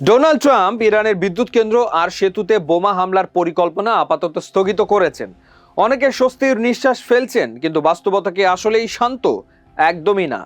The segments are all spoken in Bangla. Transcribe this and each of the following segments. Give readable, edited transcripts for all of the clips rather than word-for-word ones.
ডোনাল্ড ট্রাম্প ইরানের বিদ্যুৎ কেন্দ্র আর সেতুতে বোমা হামলার পরিকল্পনা আপাতত স্থগিত করেছেন। অনেকে স্বস্তির নিঃশ্বাস ফেলছেন, কিন্তু বাস্তবতা কি আসলেই শান্ত? একদমই না।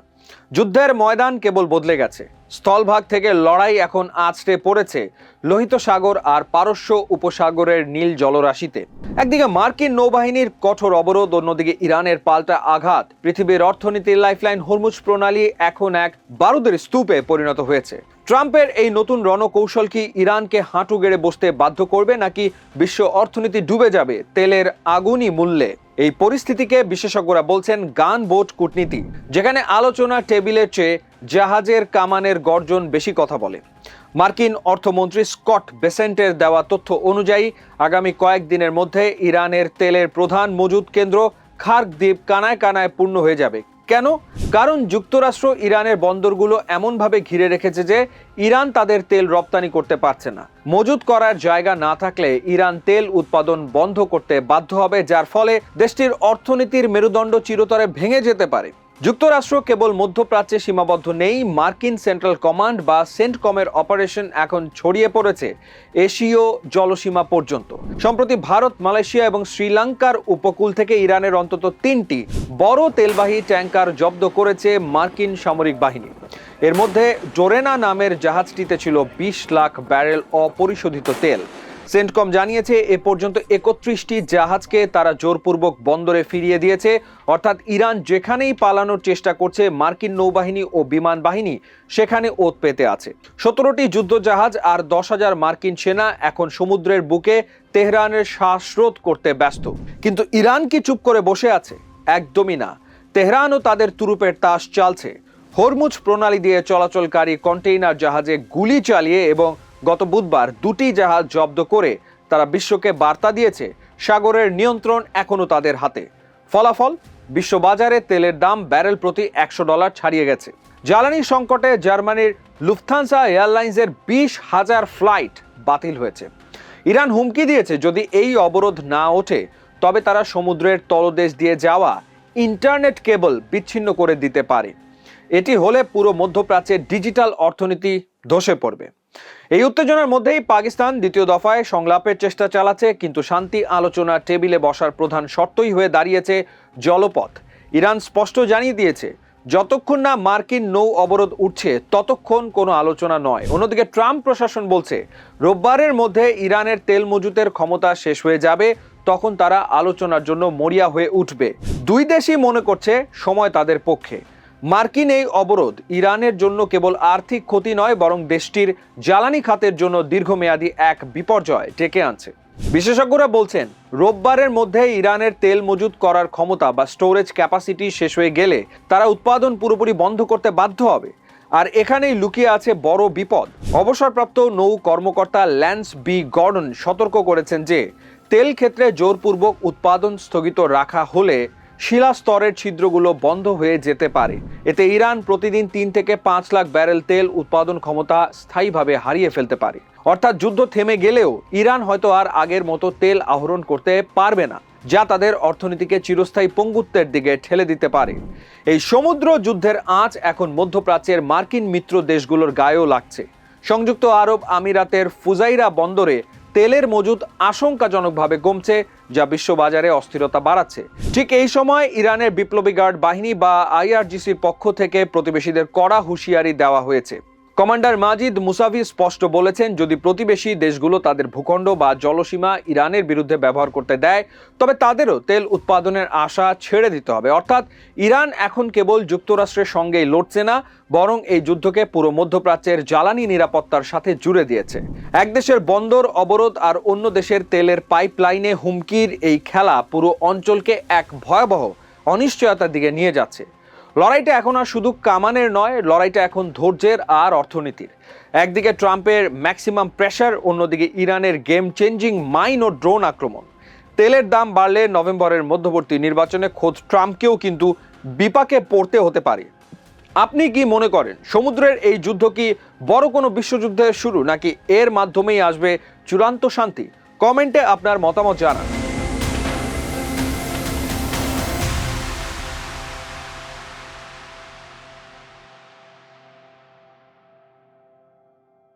যুদ্ধের ময়দান কেবল বদলে গেছে। স্থলভাগ থেকে লড়াই এখন আছড়ে পড়েছে লোহিত সাগর আর পারস্য উপসাগরের নীল জলরাশিতে। একদিকে মার্কিন নৌবাহিনীর কঠোর অবরোধ, অন্যদিকে ইরানের পাল্টা আঘাত। পৃথিবীর অর্থনীতির লাইফলাইন হরমুজ প্রণালী এখন এক বারুদের স্তূপে পরিণত হয়েছে। ট্রাম্পের এই নতুন রণকৌশল কি ইরানকে হাঁটু গেড়ে বসতে বাধ্য করবে, নাকি বিশ্ব অর্থনীতি ডুবে যাবে তেলের আগুনই মূল্যে? এই পরিস্থিতিকে বিশেষজ্ঞরা বলছেন গান বোট কূটনীতি, যেখানে আলোচনা টেবিলের চেয়ে জাহাজের কামানের গর্জন বেশি কথা বলে। মার্কিন অর্থমন্ত্রী স্কট বেসেন্টের দেওয়া তথ্য অনুযায়ী আগামী কয়েকদিনের মধ্যে ইরানের তেলের প্রধান মজুদ কেন্দ্র খার্ক দ্বীপ কানায় কানায় পূর্ণ হয়ে যাবে। কেন? কারণ যুক্তরাষ্ট্র ইরানের বন্দরগুলো এমনভাবে ঘিরে রেখেছে যে ইরান তাদের তেল রপ্তানি করতে পারছে না। মজুত করার জায়গা না থাকলে ইরান তেল উৎপাদন বন্ধ করতে বাধ্য হবে, যার ফলে দেশটির অর্থনীতির মেরুদণ্ড চিরতরে ভেঙে যেতে পারে। যুক্তরাষ্ট্র কেবল মধ্যপ্রাচ্যে সীমাবদ্ধ নেই। মার্কিন সেন্ট্রাল কমান্ড বা সেন্টকমের অপারেশন এখন ছড়িয়ে পড়েছে এশীয় জলসীমা পর্যন্ত। সম্প্রতি ভারত, মালয়েশিয়া এবং শ্রীলঙ্কার উপকূল থেকে ইরানের অন্তত 3টি বড় তেলবাহী ট্যাঙ্কার জব্দ করেছে মার্কিন সামরিক বাহিনী। এর মধ্যে জোরেনা নামের জাহাজটিতে ছিল 20 লাখ ব্যারেল অপরিশোধিত তেল। সেন্টকম জানিয়েছে এ পর্যন্ত 31টি জাহাজকে তারা জোরপূর্বক বন্দরে ফিরিয়ে দিয়েছে। অর্থাৎ ইরান যেখানেই পালানোর চেষ্টা করছে, মার্কিন নৌবাহিনী ও বিমান বাহিনী সেখানে ওত পেতে আছে। 17টি যুদ্ধজাহাজ আর 10,000 মার্কিন সেনা এখন সমুদ্রের বুকে তেহরানের শ্বাসরোধ করতে ব্যস্ত। কিন্তু ইরান কি চুপ করে বসে আছে? একদমই না। তেহরানও তাদের তুরুপের তাস চালছে। হরমুজ প্রণালী দিয়ে চলাচলকারী কন্টেইনার জাহাজে গুলি চালিয়ে এবং গত বুধবার 2টি জাহাজ জব্দ করে তারা বিশ্বকে বার্তা দিয়েছে সাগরের নিয়ন্ত্রণ এখনো তাদের হাতে। ফলাফল, বিশ্ববাজারে তেলের দাম ব্যারেল প্রতি $100 ছাড়িয়ে গেছে। জ্বালানি সংকটে জার্মানির লুফথানসা এয়ারলাইন্সের 20,000 ফ্লাইট বাতিল হয়েছে। ইরান হুমকি দিয়েছে যদি এই অবরোধ না ওঠে তবে তারা সমুদ্রের তলদেশ দিয়ে যাওয়া ইন্টারনেট কেবল বিচ্ছিন্ন করে দিতে পারে। এটি হলে পুরো মধ্যপ্রাচ্যের ডিজিটাল অর্থনীতি ধসে পড়বে। এই উত্তেজনার মধ্যেই পাকিস্তান দ্বিতীয় দফায় সংলাপের চেষ্টা চালাচ্ছে, কিন্তু শান্তি আলোচনা টেবিলে বসার প্রধান শর্তই হয়ে দাঁড়িয়েছে জলপথ। ইরান স্পষ্ট জানিয়ে দিয়েছে যতক্ষণ না মার্কিন নৌ অবরোধ উঠছে ততক্ষণ কোনো আলোচনা নয়। অন্যদিকে ট্রাম্প প্রশাসন বলছে রোববারের মধ্যে ইরানের তেল মজুতের ক্ষমতা শেষ হয়ে যাবে, তখন তারা আলোচনার জন্য মরিয়া হয়ে উঠবে। দুই দেশই মনে করছে সময় তাদের পক্ষে। মার্কিন এই অবরোধ ইরানের জন্য কেবল আর্থিক ক্ষতি নয়, বরং দেশটির জ্বালানি খাতের জন্য দীর্ঘমেয়াদী এক বিপর্যয় ডেকে আনছে। বিশেষজ্ঞরা বলছেন রোববারের মধ্যে ইরানের তেল মজুত করার ক্ষমতা বা স্টোরেজ ক্যাপাসিটি শেষ হয়ে গেলে তারা উৎপাদন পুরোপুরি বন্ধ করতে বাধ্য হবে। আর এখানেই লুকিয়ে আছে বড় বিপদ। অবসরপ্রাপ্ত নৌ কর্মকর্তা ল্যান্স বি গর্ডন সতর্ক করেছেন যে তেল ক্ষেত্রে জোরপূর্বক উৎপাদন স্থগিত রাখা হলে শিলাস্তরের ছিদ্রগুলো বন্ধ হয়ে যেতে পারে। এতে ইরান প্রতিদিন 3 থেকে 5 লাখ ব্যারেল তেল উৎপাদন ক্ষমতা স্থায়ীভাবে হারিয়ে ফেলতে পারে। অর্থাৎ যুদ্ধ থেমে গেলেও ইরান হয়তো আর আগের মতো তেল আহরণ করতে পারবে না, যা তাদের অর্থনীতিকে চিরস্থায়ী পঙ্গুত্বের দিকে ঠেলে দিতে পারে। এই সমুদ্র যুদ্ধের আঁচ এখন মধ্যপ্রাচ্যের মার্কিন মিত্র দেশগুলোর গায়েও লাগছে। সংযুক্ত আরব আমিরাতের ফুজাইরা বন্দরে তেলের মজুদ আশঙ্কাজনকভাবে কমছে, যা বিশ্ববাজারে অস্থিরতা বাড়াচ্ছে। ঠিক এই সময় ইরানের বিপ্লবী গার্ড বাহিনী বা IRGCর পক্ষ থেকে প্রতিবেশীদের কড়া হুঁশিয়ারি দেওয়া হয়েছে। কমান্ডার মাজিদ মুসাভি স্পষ্ট বলেছেন, যদি প্রতিবেশী দেশগুলো তাদের ভূখণ্ড বা জলসীমা ইরানের বিরুদ্ধে ব্যবহার করতে দেয় তবে তাদেরও তেল উৎপাদনের আশা ছেড়ে দিতে হবে। অর্থাৎ ইরান এখন কেবল যুক্তরাষ্ট্রের সঙ্গেই লড়ছে না, বরং এই যুদ্ধকে পুরো মধ্যপ্রাচ্যের জ্বালানি নিরাপত্তার সাথে জুড়ে দিয়েছে। এক দেশের বন্দর অবরোধ আর অন্য দেশের তেলের পাইপলাইনে হুমকির এই খেলা পুরো অঞ্চলকে এক ভয়াবহ অনিশ্চয়তার দিকে নিয়ে যাচ্ছে। লড়াইটা এখন আর শুধু কামানের নয়, লড়াইটা এখন ধৈর্যের আর অর্থনীতির। একদিকে ট্রাম্পের ম্যাক্সিমাম প্রেশার, অন্যদিকে ইরানের গেম চেঞ্জিং মাইন ও ড্রোন আক্রমণ। তেলের দাম বাড়লে নভেম্বরের মধ্যবর্তী নির্বাচনে খোদ ট্রাম্পকেও কিন্তু বিপাকে পড়তে হতে পারে। আপনি কি মনে করেন সমুদ্রের এই যুদ্ধ কি বড় কোনো বিশ্বযুদ্ধের শুরু, নাকি এর মাধ্যমেই আসবে চূড়ান্ত শান্তি? কমেন্টে আপনার মতামত জানান।